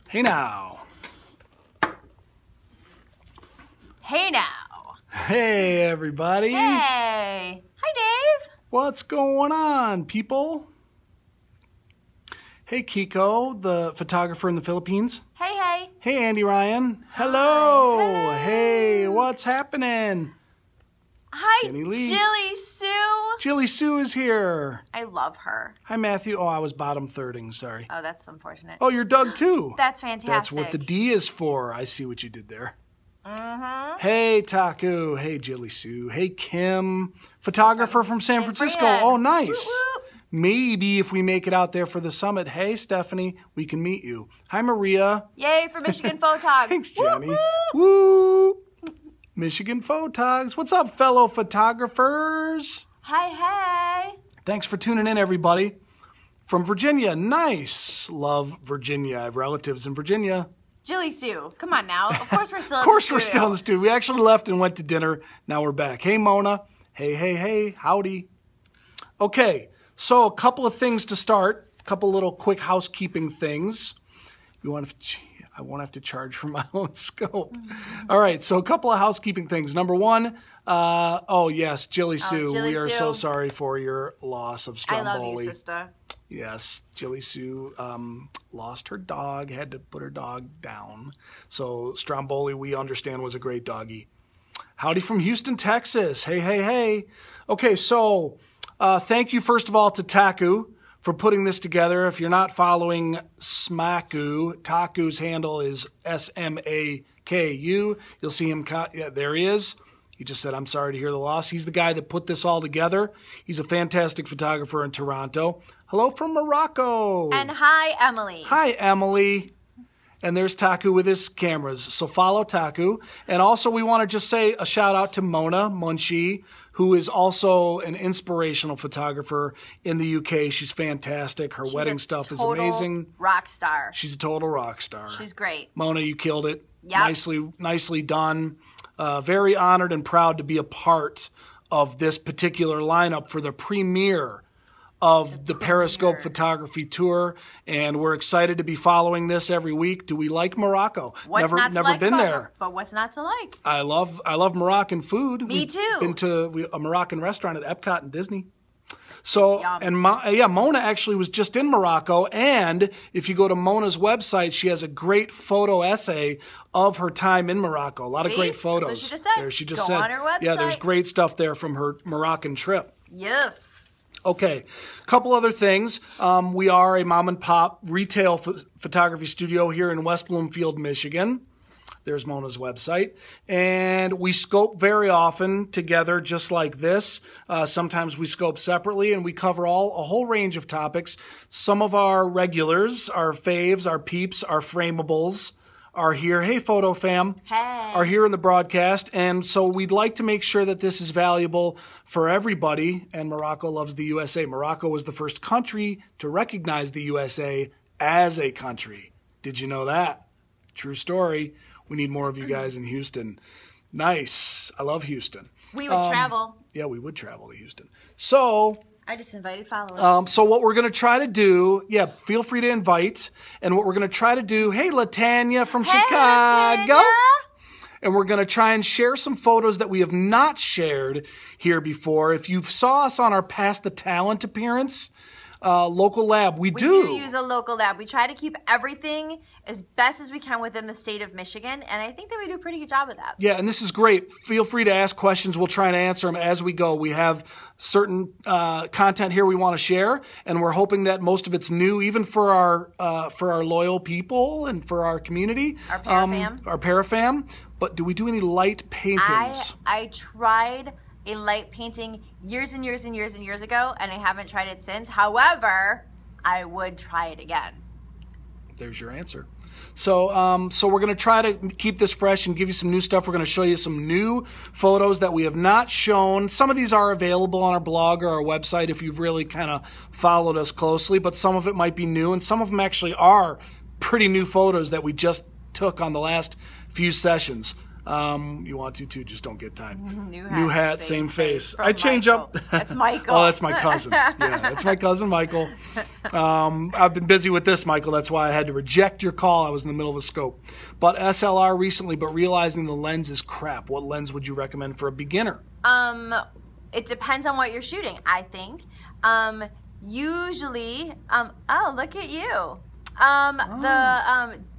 Hey now. Hey now. Hey everybody. Hey. Hi Dave. What's going on, people? Hey Kiko, the photographer in the Philippines. Hey, hey. Hey Andy Ryan. Hello. Hello. Hey, what's happening? Hi, Jenny Lee. Jilly Sue. Jilly Sue is here. I love her. Hi Matthew. Oh, I was bottom thirding, sorry. Oh, that's unfortunate. Oh, you're Doug too. That's fantastic. That's what the D is for. I see what you did there. Mm-hmm. Hey Taku. Hey Jilly Sue. Hey Kim, photographer from San Francisco. Fran. Oh, nice. Whoop, whoop. Maybe if we make it out there for the summit. Hey Stephanie, we can meet you. Hi Maria. Yay for Michigan Photog. Thanks Jenny. Woo, Woo. Michigan Photogs. What's up, fellow photographers? Hey, hey. Thanks for tuning in, everybody. From Virginia. Nice. Love Virginia. I have relatives in Virginia. Jilly Sue, come on now. Of course we're still Of course we're still in the studio. We actually left and went to dinner. Now we're back. Hey, Mona. Hey, hey, hey. Howdy. Okay, so a couple of things to start. A couple little quick housekeeping things. I won't have to charge for my own scope. All right, so a couple of housekeeping things. Number one, oh yes, Jilly Sue, Jilly we are Sue. so sorry for your loss of Stromboli. I love you, sister. Yes, Jilly Sue lost her dog, had to put her dog down. So Stromboli, we understand, was a great doggy. Howdy from Houston, Texas. Hey, hey, hey. Okay, so thank you first of all to Taku for putting this together. If you're not following Smaku, Taku's handle is S-M-A-K-U. You'll see him, yeah, there he is. He just said, I'm sorry to hear the loss. He's the guy that put this all together. He's a fantastic photographer in Toronto. Hello from Morocco. And hi, Emily. Hi, Emily. And there's Taku with his cameras. So follow Taku. And also we want to just say a shout out to Mona Munshi, who is also an inspirational photographer in the UK. She's fantastic. Her wedding stuff is amazing. Rock star. She's a total rock star. She's great. Mona, you killed it. Yep. Nicely done. Very honored and proud to be a part of this particular lineup for the premiere of the Periscope Photography Tour, and we're excited to be following this every week. Do we like Morocco? What's Never been there. But what's not to like? I love Moroccan food. Me too. Been to a Moroccan restaurant at Epcot and Disney. So, Yum. and Mona actually was just in Morocco, and if you go to Mona's website, she has a great photo essay of her time in Morocco. A lot of great photos. That's what she just said. There, she just Go said. on her website. Yeah, there's great stuff there from her Moroccan trip. Yes. Okay, a couple other things. We are a mom and pop retail photography studio here in West Bloomfield, Michigan. There's Mona's website. And we scope very often together just like this. Sometimes we scope separately, and we cover a whole range of topics. Some of our regulars, our faves, our peeps, our framables are here. Hey, Photo Fam. Hey. Are here in the broadcast. And so we'd like to make sure that this is valuable for everybody. And Morocco loves the USA. Morocco was the first country to recognize the USA as a country. Did you know that? True story. We need more of you guys in Houston. Nice. I love Houston. We would travel. Yeah, we would travel to Houston. So I just invited followers. so what we're going to try to do, yeah, feel free to invite. And what we're going to try to do, hey, LaTanya from Chicago. LaTanya. And we're going to try and share some photos that we have not shared here before. If you saw us on our Pass the Talent appearance, local lab, we do use a local lab. We try to keep everything as best as we can within the state of Michigan, and I think that we do a pretty good job of that. Yeah, and this is great. Feel free to ask questions. We'll try and answer them as we go. We have certain content here we want to share, and we're hoping that most of it's new, even for our loyal people and for our community. Our parafam. Our parafam. But do we do any light paintings? I tried a light painting years and years and years and years ago, and I haven't tried it since. However, I would try it again. There's your answer. So, so we're going to try to keep this fresh and give you some new stuff. We're going to show you some new photos that we have not shown. Some of these are available on our blog or our website if you've really kind of followed us closely, but some of it might be new, and some of them actually are pretty new photos that we just took on the last few sessions. You want to too, just don't get time. New hat, same face. From I change Michael. up. That's Michael. Oh, that's my cousin. Yeah, that's my cousin Michael. I've been busy with this, Michael. That's why I had to reject your call. I was in the middle of a scope. But SLR recently, but realizing the lens is crap. What lens would you recommend for a beginner? It depends on what you're shooting, I think. Usually, oh, look at you.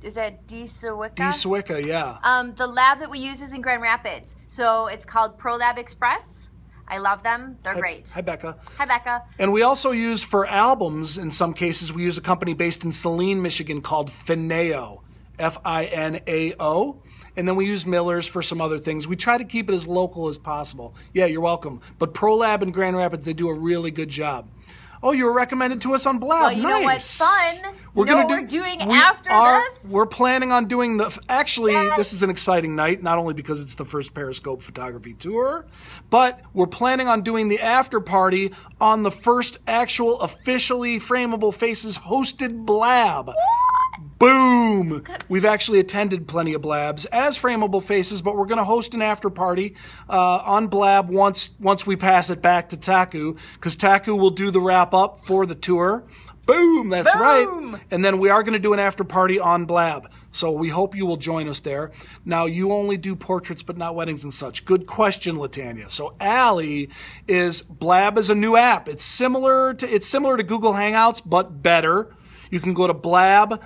Is that DeSwica? DeSwica, yeah. The lab that we use is in Grand Rapids. So it's called ProLab Express. I love them. They're great. Hi, Becca. Hi, Becca. And we also use, for albums, in some cases, we use a company based in Saline, Michigan called Finao, Finao. And then we use Miller's for some other things. We try to keep it as local as possible. Yeah, you're welcome. But ProLab in Grand Rapids, they do a really good job. Oh, you were recommended to us on Blab. Well, you know what's fun? You know what we're doing after this? We're planning on doing actually, this is an exciting night, not only because it's the first Periscope photography tour, but we're planning on doing the after party on the first actual officially Frameable Faces hosted Blab. Boom! We've actually attended plenty of Blabs as Frameable Faces, but we're going to host an after party on Blab once we pass it back to Taku, because Taku will do the wrap up for the tour. Boom! That's right. And then we are going to do an after party on Blab. So we hope you will join us there. Now, you only do portraits but not weddings and such. Good question, Latanya. So Allie Blab is a new app. It's similar to Google Hangouts, but better. You can go to blab.im/iOS.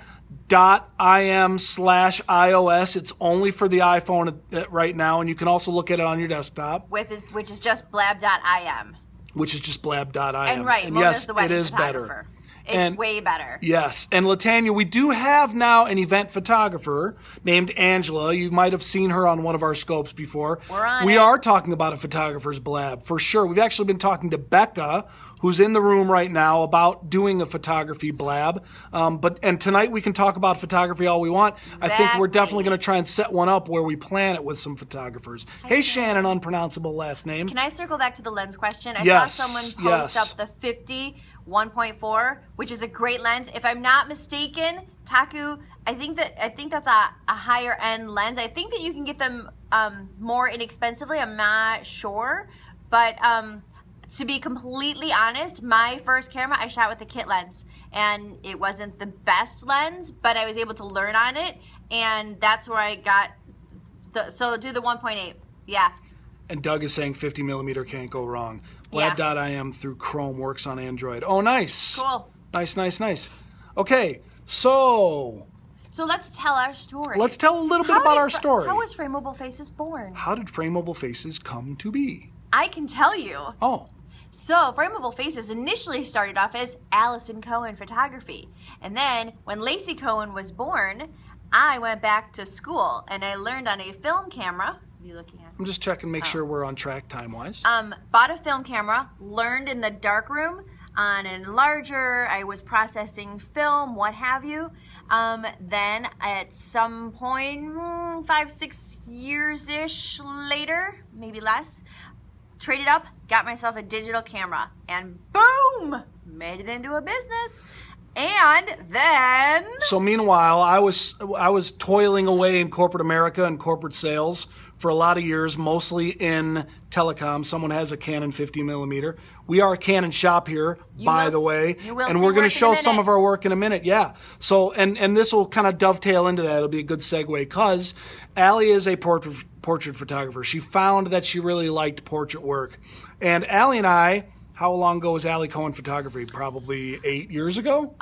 It's only for the iPhone right now, and you can also look at it on your desktop. Which is just blab.im. Which is just blab.im. And right, and Mona's yes, the wedding it is photographer. better. It's way better. Yes. And Latanya, we do have now an event photographer named Angela. You might have seen her on one of our scopes before. We are talking about a photographer's Blab, for sure. We've actually been talking to Becca, who's in the room right now, about doing a photography Blab. And tonight we can talk about photography all we want. Exactly. I think we're definitely going to try and set one up where we plan it with some photographers. Hey, Shannon, unpronounceable last name. Can I circle back to the lens question? I saw someone post up the 50 1.4, which is a great lens. If I'm not mistaken, Taku, I think that's a higher end lens. I think that you can get them more inexpensively. I'm not sure, but to be completely honest, my first camera I shot with a kit lens, and it wasn't the best lens, but I was able to learn on it, and that's where I got so do the 1.8. Yeah. And Doug is saying 50 millimeter can't go wrong. Blab.im through Chrome works on Android. Oh, nice. Cool. Nice. Okay, so let's tell our story. Let's tell a little bit about our story. How was Frameable Faces born? How did Frameable Faces come to be? I can tell you. Oh. So Frameable Faces initially started off as Allison Cohen Photography. And then when Lacey Cohen was born, I went back to school and I learned on a film camera. What are you looking at? I'm just checking, make sure we're on track time-wise. Bought a film camera, learned in the darkroom on an enlarger. I was processing film, what have you. Then at some point, 5-6 years-ish later, maybe less, traded up, got myself a digital camera, and boom, made it into a business. And then... So meanwhile, I was toiling away in corporate America and corporate sales for a lot of years, mostly in telecom. Someone has a Canon 50 millimeter. We are a Canon shop here, by the way, and we're going to show some of our work in a minute. Yeah. So and this will kind of dovetail into that. It'll be a good segue because Allie is a portrait photographer. She found that she really liked portrait work, and Allie and I. How long ago was Allie Cohen Photography? Probably 8 years ago?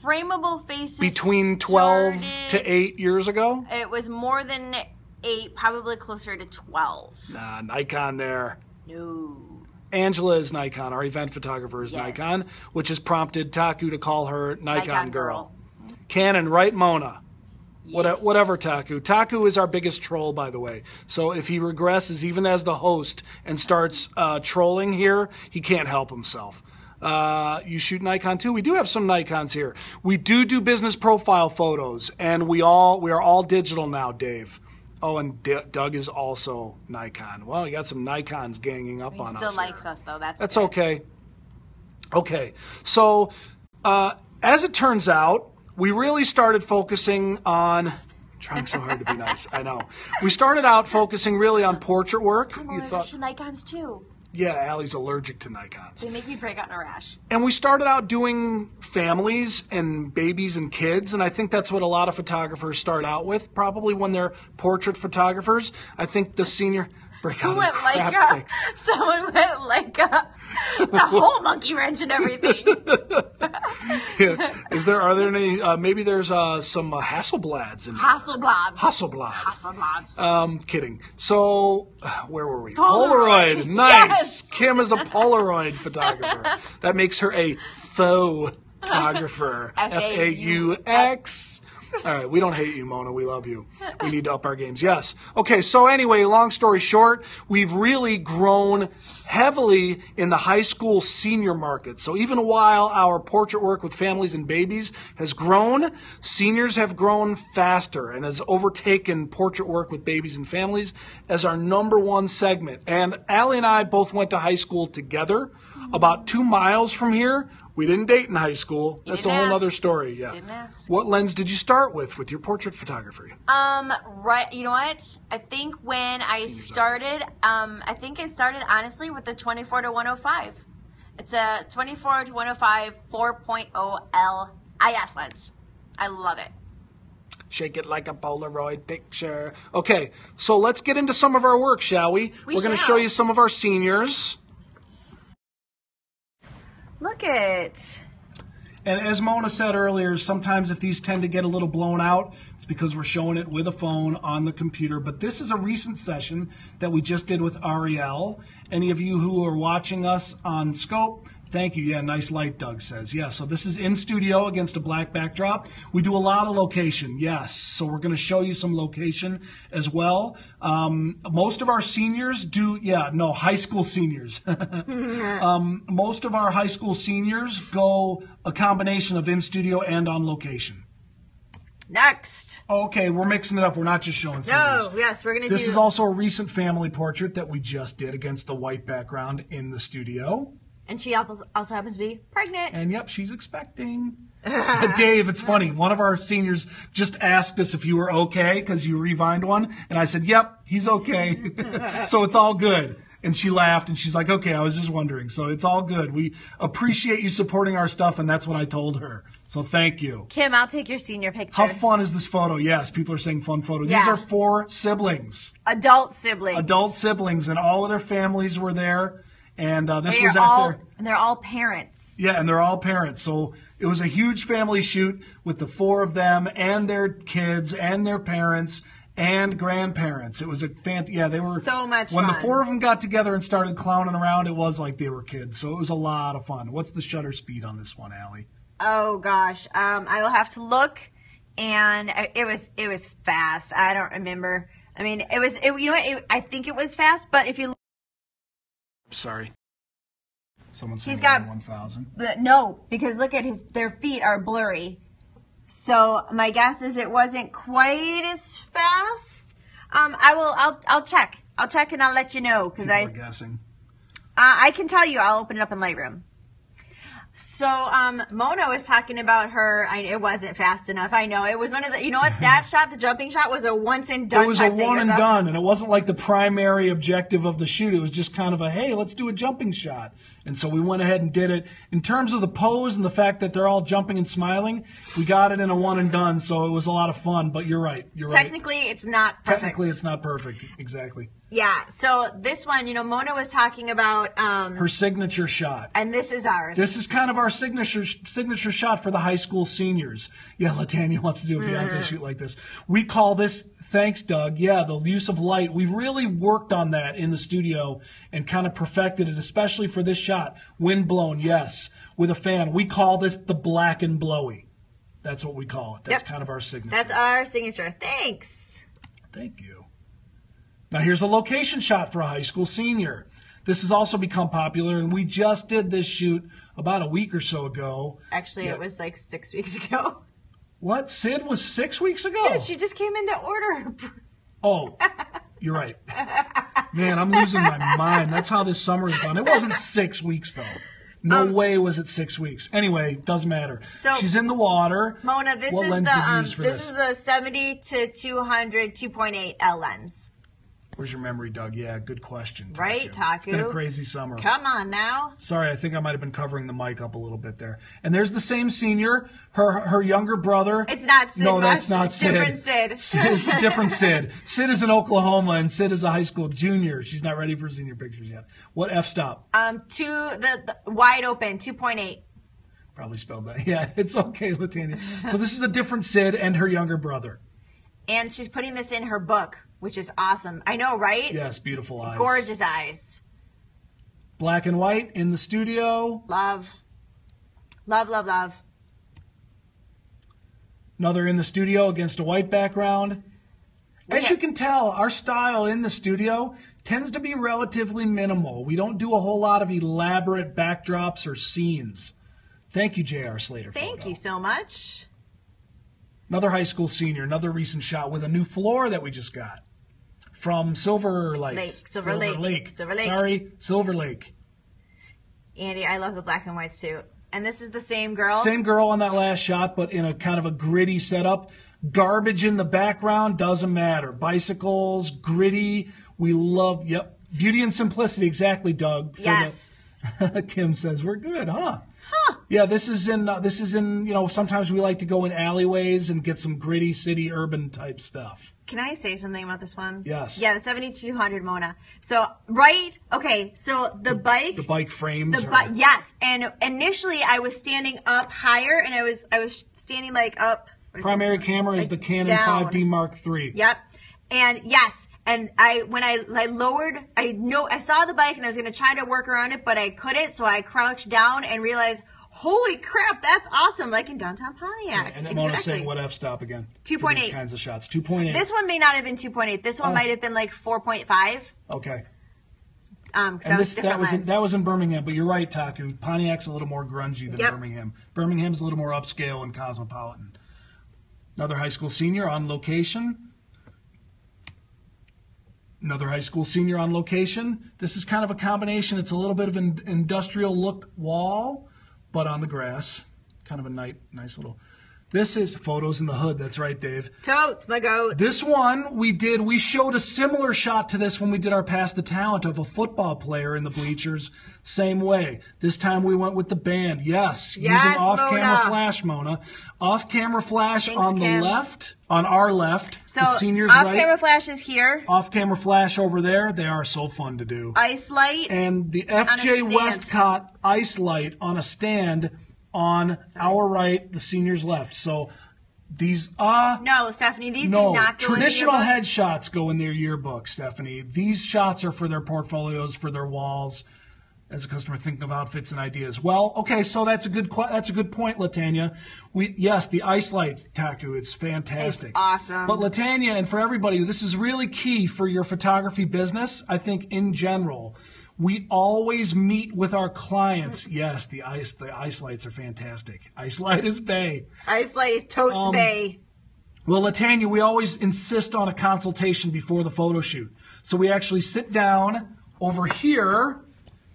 Frameable Faces Between 12 to 8 years ago? It was more than 8, probably closer to 12. Nah, Nikon there. No. Angela is Nikon. Our event photographer is Nikon, which has prompted Taku to call her Nikon Girl. Canon, right, Mona? Yes. Whatever, Taku. Taku is our biggest troll, by the way. So if he regresses, even as the host, and starts trolling here, he can't help himself. You shoot Nikon too? We do have some Nikons here. We do business profile photos, and we are all digital now, Dave. Oh, and Doug is also Nikon. Well, you got some Nikons ganging up on us. He still likes us, though. That's good. Okay. Okay. So, as it turns out, we really started focusing on Trying so hard to be nice. I know. We started out focusing really on portrait work. I'm allergic to Nikons too. Yeah, Allie's allergic to Nikons. They make me break out in a rash. And we started out doing families and babies and kids, and I think that's what a lot of photographers start out with, probably when they're portrait photographers. I think the senior break out in crap pics. Someone went Leica. It's a whole monkey wrench and everything. Yeah. Are there any, maybe there's some Hasselblads in there. Hasselblads. Kidding. So, where were we? Polaroid. Nice. Yes. Kim is a Polaroid photographer. That makes her a faux photographer. F-A-U-X. All right, we don't hate you, Mona. We love you. We need to up our games. Yes. Okay, so anyway, long story short, we've really grown heavily in the high school senior market. So even while our portrait work with families and babies has grown, seniors have grown faster and has overtaken portrait work with babies and families as our #1 segment. And Allie and I both went to high school together about 2 miles from here. We didn't date in high school. That's a whole other story. Yeah. Didn't ask. What lens did you start with your portrait photography? Right. You know what? I think when I started, I think it started honestly with the 24-105. It's a 24-105 4.0 L IS lens. I love it. Shake it like a Polaroid picture. Okay, so let's get into some of our work, shall we? We're going to show you some of our seniors. Look it. And as Mona said earlier, sometimes if these tend to get a little blown out, it's because we're showing it with a phone on the computer. But this is a recent session that we just did with Ariel. Any of you who are watching us on Scope, thank you. Yeah, nice light, Doug says. Yeah, so this is in studio against a black backdrop. We do a lot of location, yes. So we're going to show you some location as well. Most of our seniors do, high school seniors. Most of our high school seniors go a combination of in studio and on location. Next. Okay, we're mixing it up. We're not just showing seniors. No, yes, we're going to do... This is also a recent family portrait that we just did against the white background in the studio. And she also happens to be pregnant. And yep, she's expecting. Dave, it's funny. One of our seniors just asked us if you were okay because you revined one. And I said, yep, he's okay. So it's all good. And she laughed and she's like, okay, I was just wondering. So it's all good. We appreciate you supporting our stuff. And that's what I told her. So thank you. Kim, I'll take your senior picture. How fun is this photo? Yes, people are saying fun photo. Yeah. These are 4 siblings. Adult siblings. Adult siblings. And all of their families were there. And this was and they're all parents. Yeah, and they're all parents. So it was a huge family shoot with the 4 of them and their kids and their parents and grandparents. It was they were so much fun. When the 4 of them got together and started clowning around, it was like they were kids. So it was a lot of fun. What's the shutter speed on this one, Allie? Oh gosh, I will have to look, and it was fast. I don't remember. I mean, I think it was fast, but if you Sorry. Someone said he's got 1,000. No, because look at their feet are blurry. So my guess is it wasn't quite as fast. I'll check. I'll check and I'll let you know because I'm guessing. I can tell you. I'll open it up in Lightroom. So, Mona was talking about her. It wasn't fast enough. I know. It was one of the, you know what? That shot, the jumping shot, was a once and done. It was a one and done, and it wasn't like the primary objective of the shoot. It was just kind of a, hey, let's do a jumping shot. And so we went ahead and did it. In terms of the pose and the fact that they're all jumping and smiling, we got it in a one and done, so it was a lot of fun. But you're right. Technically, it's not perfect. Technically, it's not perfect. Exactly. Yeah, so this one, Mona was talking about her signature shot. And this is ours. This is kind of our signature shot for the high school seniors. Yeah, Latanya wants to do a Beyonce shoot like this. We call this, thanks Doug, the use of light. We really worked on that in the studio and kind of perfected it, especially for this shot. Wind blown, yes, with a fan. We call this the black and blowy. That's what we call it. That's kind of our signature. That's our signature. Thanks. Thank you. Now here's a location shot for a high school senior. This has also become popular, and we just did this shoot about a week or so ago. Actually, it was like 6 weeks ago. What? Sid was 6 weeks ago? Dude, she just came in to order. Oh, you're right. Man, I'm losing my mind. That's how this summer has gone. It wasn't 6 weeks, though. No way was it 6 weeks. Anyway, doesn't matter. So she's in the water. Mona, this what is lens the did you use for this is the 70 to 200 2.8 L lens. Where's your memory, Doug? Yeah, good question. Taku. Right, Taku? It's been a crazy summer. Come on now. Sorry, I think I might have been covering the mic up a little bit there. And there's the same senior, her younger brother. It's not Sid. No, that's not Sid. Different Sid. It's a different Sid. Sid is in Oklahoma, and Sid is a high school junior. She's not ready for senior pictures yet. What f-stop? The wide open, 2.8. Probably spelled that. Yeah, it's okay, Latanya. So this is a different Sid and her younger brother. And she's putting this in her book, which is awesome. I know, right? Yes, beautiful eyes. Gorgeous eyes. Black and white in the studio. Love. Love, love, love. Another in the studio against a white background. As you can tell, our style in the studio tends to be relatively minimal. We don't do a whole lot of elaborate backdrops or scenes. Thank you, J.R. Slater. Thank you so much. Another high school senior, another recent shot with a new floor that we just got from Silver Lake. Silver Lake. Sorry, Silver Lake. Andy, I love the black and white suit. And this is the same girl? Same girl on that last shot, but in a kind of a gritty setup. Garbage in the background, doesn't matter. Bicycles, gritty. We love, yep. Beauty and simplicity, exactly, Doug. Yes. Kim says, we're good, huh? Yeah, this is in, sometimes we like to go in alleyways and get some gritty city urban type stuff. Can I say something about this one? Yes. Yeah, the 7200 Mona. So, right, okay, so the bike. The bike frames. Yes, and initially I was standing up higher and I was standing like up. Primary camera is the Canon 5D Mark III. Yep. And yes, and when I lowered, I saw the bike and I was going to try to work around it, but I couldn't, so I crouched down and realized, holy crap, that's awesome, like in downtown Pontiac. Yeah, and Mona's saying what f-stop again? 2.8. These kinds of shots. 2.8. This one may not have been 2.8. This one might have been like 4.5. Okay. And that was in Birmingham, but you're right, Taku. Pontiac's a little more grungy than Birmingham. Birmingham's a little more upscale and cosmopolitan. Another high school senior on location. Another high school senior on location. This is kind of a combination. It's a little bit of an industrial look wall, but on the grass. Kind of a nice little... This is photos in the hood. That's right, Dave. Totes, my goat. This one we showed a similar shot to this when we did our Pass the Talent of a football player in the bleachers. Same way. This time we went with the band. Yes, using off-camera flash, Mona. Off-camera flash on the left, on our left. So the seniors right. Off-camera flash is here. Off-camera flash over there. They are so fun to do. Ice light. And the FJ Westcott ice light on a stand on our right, the seniors left. So these no, Stephanie, these do not go traditional in the yearbook. headshots go in their yearbook, Stephanie. These shots are for their portfolios, for their walls, as a customer thinking of outfits and ideas. Well, okay, so that's a good point, Latanya. Yes, the ice light, Taku, it's fantastic. It's awesome. But Latanya, and for everybody, this is really key for your photography business, I think in general. We always meet with our clients. Yes, the ice lights are fantastic. Ice light is bay. Ice light is totes bay. Well, Latanya, we always insist on a consultation before the photo shoot. So we actually sit down over here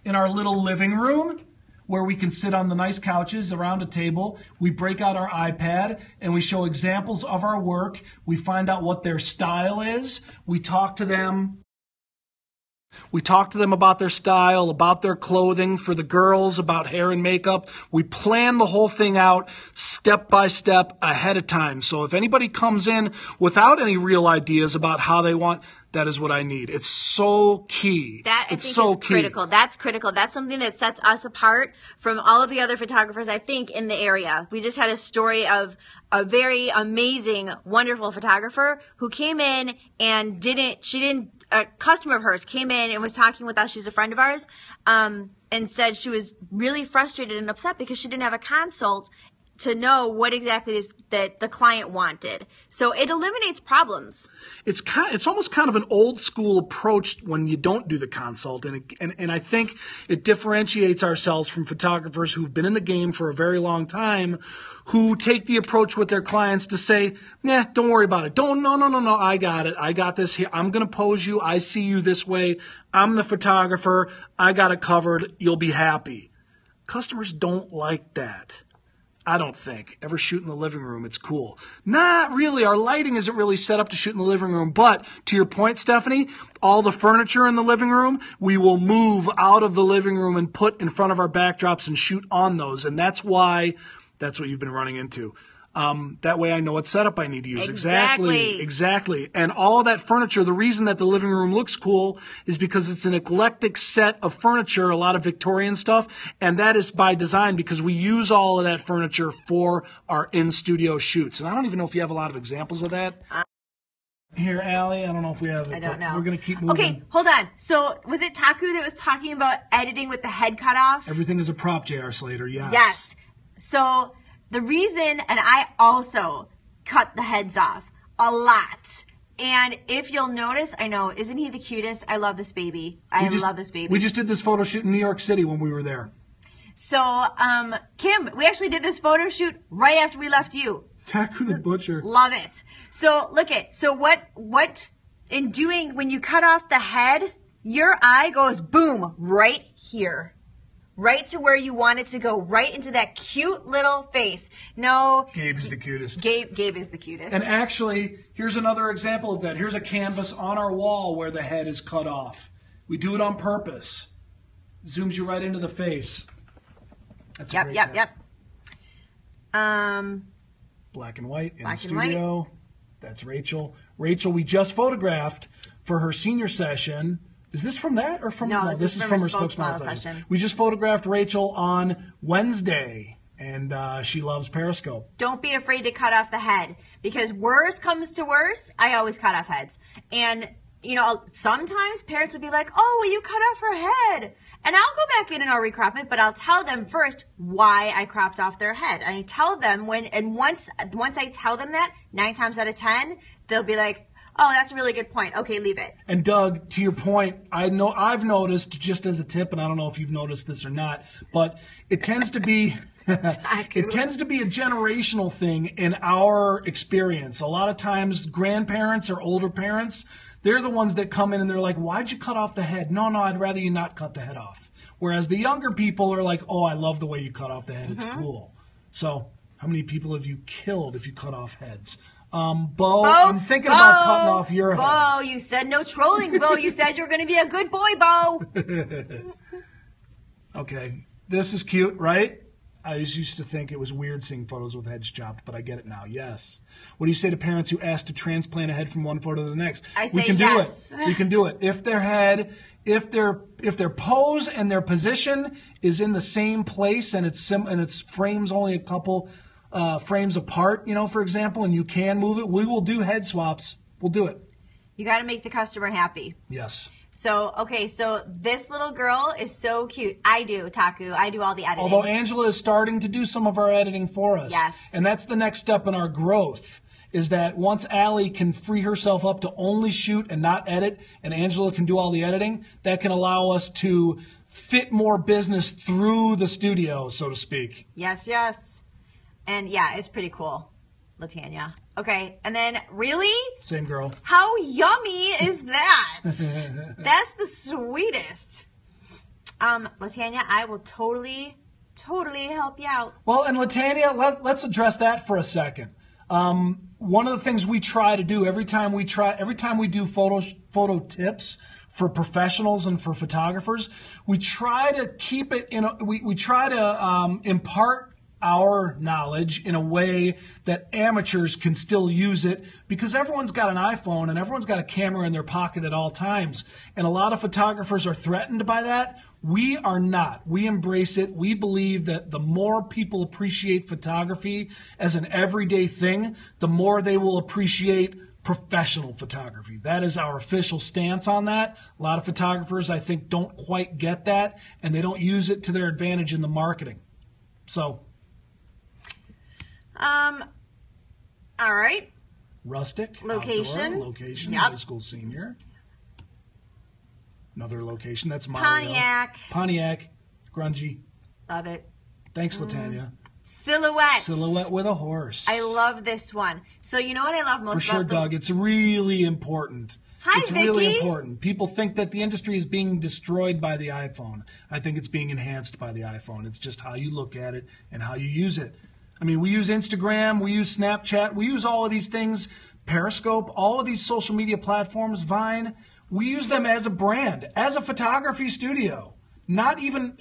in our little living room where we can sit on the nice couches around a table. We break out our iPad and we show examples of our work. We find out what their style is. We talk to them. We talk to them about their style, about their clothing, for the girls, about hair and makeup. We plan the whole thing out step by step ahead of time. So if anybody comes in without any real ideas about how they want, that is what I need. It's so key. That I think is critical. That's critical. That's something that sets us apart from all of the other photographers, I think, in the area. We just had a story of a very amazing, wonderful photographer who came in and a customer of hers came in and was talking with us. She's a friend of ours, and said she was really frustrated and upset because she didn't have a consult to know what exactly it is that the client wanted. So it eliminates problems. It's almost kind of an old school approach when you don't do the consult, and I think it differentiates ourselves from photographers who've been in the game for a very long time, who take the approach with their clients to say, nah, don't worry about it. No, I got it. I got this here. I'm going to pose you. I see you this way. I'm the photographer. I got it covered. You'll be happy. Customers don't like that. I don't think. Ever shoot in the living room, it's cool. Not really. Our lighting isn't really set up to shoot in the living room. But to your point, Stephanie, all the furniture in the living room, we will move out of the living room and put in front of our backdrops and shoot on those. And that's why, that's what you've been running into. That way I know what setup I need to use. Exactly. And all of that furniture, the reason that the living room looks cool is because it's an eclectic set of furniture, a lot of Victorian stuff, and that is by design because we use all of that furniture for our in-studio shoots. And I don't even know if you have a lot of examples of that. Here, Allie, I don't know if we have it. I don't know. We're going to keep moving. Okay, hold on. So was it Taku that was talking about editing with the head cut off? Everything is a prop, J.R. Slater, yes. Yes. So the reason, and I also cut the heads off a lot. And if you'll notice, I know, isn't he the cutest? I love this baby. I love this baby. We just did this photo shoot in New York City when we were there. So, Kim, we actually did this photo shoot right after we left you. Taku the Butcher. Love it. So look at, so what in doing, when you cut off the head, your eye goes boom, right here. Right to where you want it to go, right into that cute little face. No. Gabe is the cutest. Gabe is the cutest. And actually, here's another example of that. Here's a canvas on our wall where the head is cut off. We do it on purpose. Zooms you right into the face. That's a great tip. Black and white in the studio. That's Rachel. Rachel, we just photographed for her senior session. Is this from that or from? No, this is from her spokesmodel session. We just photographed Rachel on Wednesday, and she loves Periscope. Don't be afraid to cut off the head, because worse comes to worse, I always cut off heads. And, you know, sometimes parents will be like, oh, well, you cut off her head. And I'll go back in and I'll recrop it, but I'll tell them first why I cropped off their head. And I tell them once I tell them that, 9 times out of 10, they'll be like, oh, that's a really good point. Okay, leave it. And Doug, to your point, I've noticed, just as a tip, and I don't know if you've noticed this or not, but it tends to be it tends to be a generational thing in our experience. A lot of times, grandparents or older parents, they're the ones that come in and they're like, why'd you cut off the head? No, I'd rather you not cut the head off. Whereas the younger people are like, oh, I love the way you cut off the head. It's cool. So how many people have you killed if you cut off heads? Bo, I'm thinking about cutting off your head. Bo, you said no trolling, Bo. You said you were going to be a good boy, Bo. Okay. This is cute, right? I used to think it was weird seeing photos with heads chopped, but I get it now. Yes. What do you say to parents who ask to transplant a head from one photo to the next? I say yes. We can do it. If their head, if their pose and their position is in the same place and its frame's only a couple frames apart, you know, for example, and you can move it, we will do head swaps. We'll do it. You got to make the customer happy. Yes. So, okay, so this little girl is so cute. I do, Taku. I do all the editing. Although Angela is starting to do some of our editing for us. Yes. And that's the next step in our growth, is that once Allie can free herself up to only shoot and not edit, and Angela can do all the editing, that can allow us to fit more business through the studio, so to speak. Yes, yes. And yeah, it's pretty cool, Latanya. Okay, and then really? Same girl. How yummy is that? That's the sweetest. Latanya, I will totally help you out. Well, and Latanya, let's address that for a second. One of the things we try to do every time we do photo tips for professionals and for photographers, we try to keep it we try to impart our knowledge in a way that amateurs can still use it, because everyone's got an iPhone and everyone's got a camera in their pocket at all times. And a lot of photographers are threatened by that. We are not. We embrace it. We believe that the more people appreciate photography as an everyday thing, the more they will appreciate professional photography. That is our official stance on that. A lot of photographers, I think, don't quite get that, and they don't use it to their advantage in the marketing. So, all right. Rustic. Location. Outdoor, location. Yep. High school senior. Another location. That's Mario. Pontiac. Grungy. Love it. Thanks, Latanya. Silhouette. Silhouette with a horse. I love this one. So you know what I love most For sure, about Doug. It's really important Hi, it's Vicky. really important. People think that the industry is being destroyed by the iPhone. I think it's being enhanced by the iPhone. It's just how you look at it and how you use it. I mean, we use Instagram, we use Snapchat, we use all of these things, Periscope, all of these social media platforms, Vine. We use them as a brand, as a photography studio. Not even,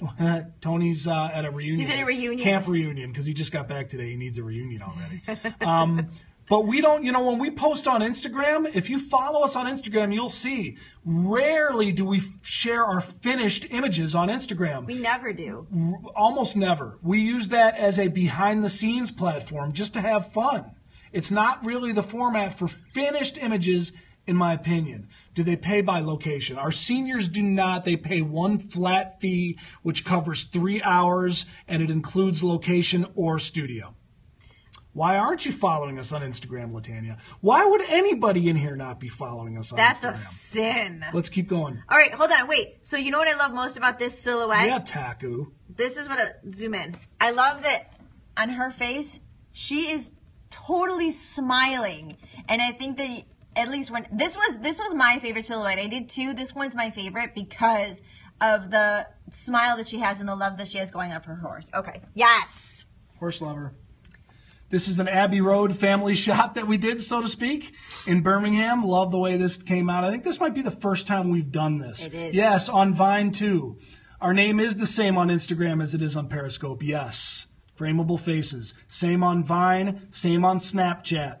Tony's at a reunion. He's at a reunion. Camp reunion, because he just got back today. He needs a reunion already. But we don't, when we post on Instagram, if you follow us on Instagram, you'll see, rarely do we share our finished images on Instagram. We never do. Almost never. We use that as a behind-the-scenes platform just to have fun. It's not really the format for finished images, in my opinion. Do they pay by location? Our seniors do not. They pay one flat fee, which covers 3 hours, and it includes location or studio. Why aren't you following us on Instagram, Latanya? Why would anybody in here not be following us on Instagram? That's a sin. Let's keep going. All right, hold on. Wait. So you know what I love most about this silhouette? Yeah, Taku. This is what zoom in. I love that on her face, she is totally smiling. And I think that at least when this was my favorite silhouette. I did too. This one's my favorite because of the smile that she has and the love that she has going on for her horse. Okay. Yes. Horse lover. This is an Abbey Road family shot that we did, so to speak, in Birmingham. Love the way this came out. I think this might be the first time we've done this. It is. Yes, on Vine too. Our name is the same on Instagram as it is on Periscope. Yes. Frameable Faces. Same on Vine, same on Snapchat.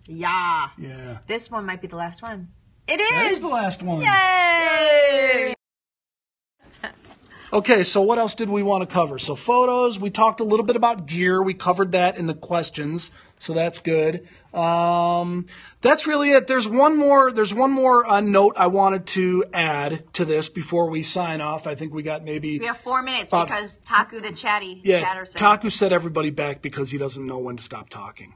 Yeah. Yeah. This one might be the last one. It is. That is the last one. Yay! Okay, so what else did we want to cover? So photos, we talked a little bit about gear. We covered that in the questions, so that's good. That's really it. There's one more note I wanted to add to this before we sign off. I think we got maybe... We have 4 minutes because Taku the chatter said. Taku set everybody back because he doesn't know when to stop talking.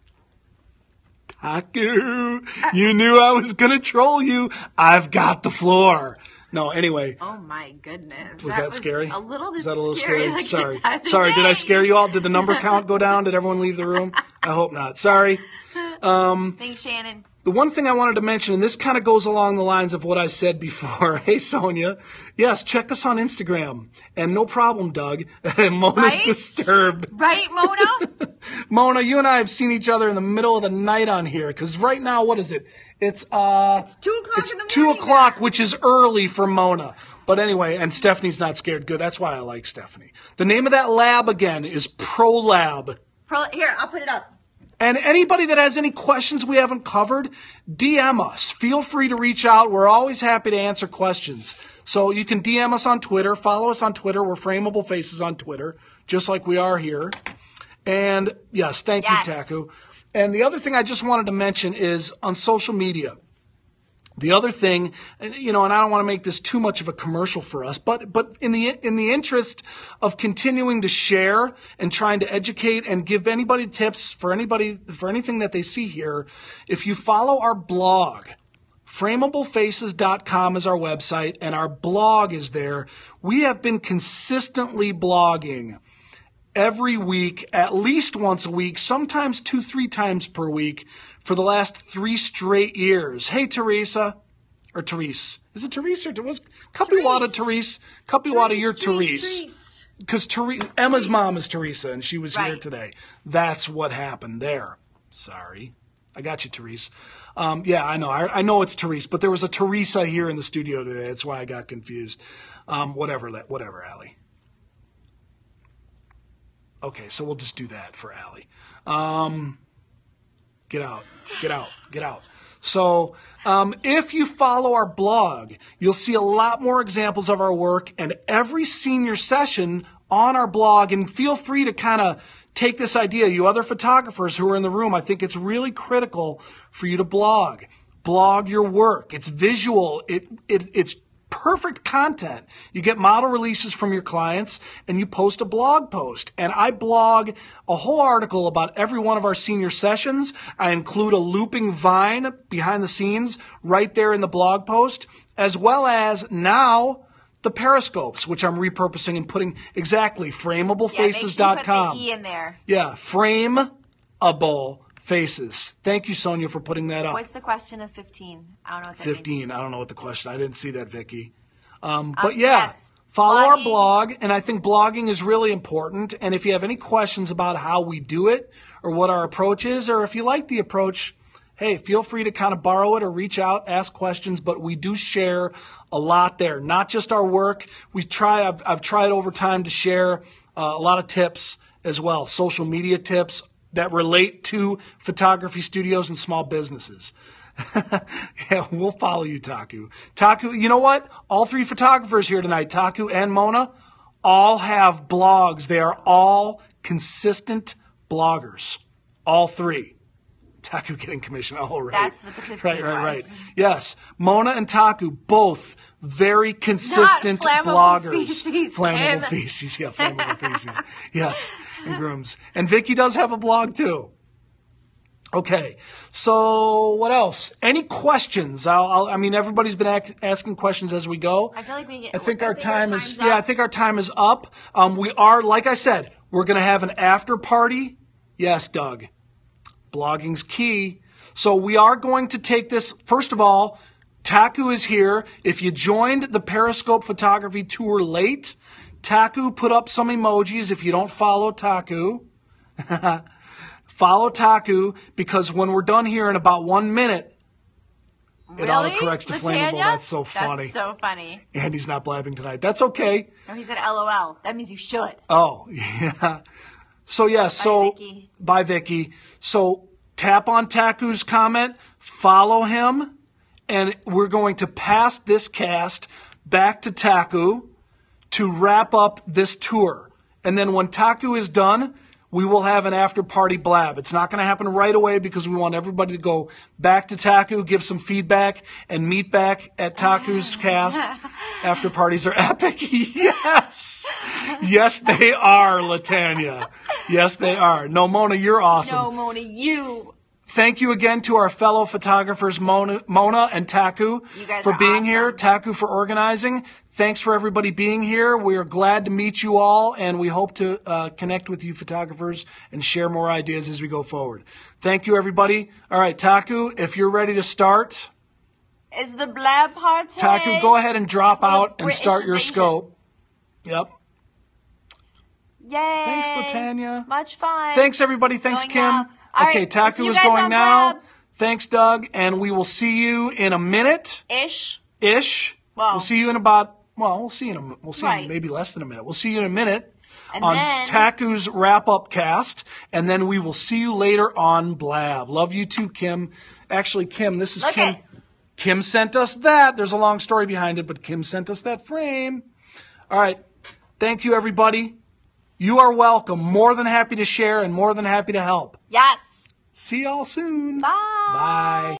Taku, you knew I was going to troll you. I've got the floor. No, anyway. Oh my goodness. Was that scary? A little bit Was that a little scary? Like Sorry, did I scare you all? Did the number count go down? Did everyone leave the room? I hope not. Sorry. Thanks, Shannon. The one thing I wanted to mention, and this kind of goes along the lines of what I said before. Hey, Sonia. Yes, check us on Instagram. And no problem, Doug. Mona's right? disturbed. Right, Mona? Mona, you and I have seen each other in the middle of the night on here. Because right now, what is it? It's 2 o'clock in the morning. It's 2 o'clock, which is early for Mona. But anyway, and Stephanie's not scared. Good. That's why I like Stephanie. The name of that lab, again, is ProLab. Here, I'll put it up. And anybody that has any questions we haven't covered, DM us. Feel free to reach out. We're always happy to answer questions. So you can DM us on Twitter. Follow us on Twitter. We're Frameable Faces on Twitter, just like we are here. And yes, thank you, Taku. And the other thing I just wanted to mention is on social media. The other thing, and I don't want to make this too much of a commercial for us, but in the interest of continuing to share and trying to educate and give anybody tips for anything that they see here, if you follow our blog, frameablefaces.com is our website, and our blog is there. We have been consistently blogging every week, at least once a week, sometimes 2-3 times per week for the last 3 straight years. Hey, Teresa. Or Therese. Is it Therese or was Cupiwada Therese? Cupiwada, you're Therese. Because Emma's mom is Teresa, and she was here today. That's what happened there. Sorry. I got you, Therese. Yeah, I know. I know it's Therese, but there was a Teresa here in the studio today. That's why I got confused. Whatever, Allie. Okay, so we'll just do that for Allie. Get out. So if you follow our blog, you'll see a lot more examples of our work and every senior session on our blog. And feel free to kind of take this idea. You other photographers who are in the room, I think it's really critical for you to blog. Blog your work. It's visual. It's perfect content. You get model releases from your clients and you post a blog post. And I blog a whole article about every one of our senior sessions. I include a looping vine behind the scenes right there in the blog post, as well as now the periscopes, which I'm repurposing and putting exactly frameablefaces.com. Put the E in there. Yeah, faces. Thank you, Sonia, for putting that up. What's the question of 15? I don't know what that 15. means. I don't know what the question. I didn't see that, Vicky. But yeah, yes. follow Blogging. our blog, and I think blogging is really important. And if you have any questions about how we do it or what our approach is, or if you like the approach, hey, feel free to kind of borrow it or reach out, ask questions. But we do share a lot there, not just our work. I've tried over time to share a lot of tips as well, social media tips that relate to photography studios and small businesses. Yeah, we'll follow you, Taku. Taku, you know what? All three photographers here tonight, Taku and Mona, all have blogs. They are all consistent bloggers. All three. Taku getting commission. Oh, right. That's what the 15 Right. Yes. Mona and Taku, both very consistent bloggers. Feces, flammable feces. Yeah, flammable feces. Yes, and grooms. And Vicky does have a blog, too. Okay, so what else? Any questions? I mean, everybody's been asking questions as we go. I feel like I think our time is. Yeah, I think our time is up. We are, like I said, we're going to have an after party. Yes, Doug. Blogging's key. So we are going to take this. First of all, Taku is here. If you joined the Periscope Photography Tour late, Taku put up some emojis. If you don't follow Taku. Follow Taku, because when we're done here in about 1 minute, it autocorrects to Frameable. That's so funny. That's so funny. Andy's not blabbing tonight. That's okay. No, he said LOL. That means you should. Oh, yeah. So, yeah. Bye, Vicky. So, tap on Taku's comment, follow him, and we're going to pass this cast back to Taku to wrap up this tour. And then when Taku is done, we will have an after-party blab. It's not going to happen right away because we want everybody to go back to Taku, give some feedback, and meet back at Taku's cast. After parties are epic. Yes. Yes, they are, Latanya. Yes, they are. No, Mona, you're awesome. No, Mona, you. Thank you again to our fellow photographers, Mona and Taku, for being here. Taku for organizing. Thanks for everybody being here. We are glad to meet you all, and we hope to connect with you photographers and share more ideas as we go forward. Thank you, everybody. All right, Taku, if you're ready to start. Is the blab party? Taku, go ahead and drop out and start your scope. Yep. Yay. Thanks, Latanya. Much fun. Thanks, everybody. Thanks, Kim. Now. Okay, right, Taku is going now. Thanks, Doug. And we will see you in a minute. Ish. Well, we'll see you in about, we'll see in maybe less than a minute. We'll see you in a minute on Taku's wrap-up cast. And then we will see you later on Blab. Love you too, Kim. Actually, Kim, this is Kim. Kim sent us that. There's a long story behind it, but Kim sent us that frame. All right. Thank you, everybody. You are welcome. More than happy to share and more than happy to help. Yes. See y'all soon. Bye. Bye.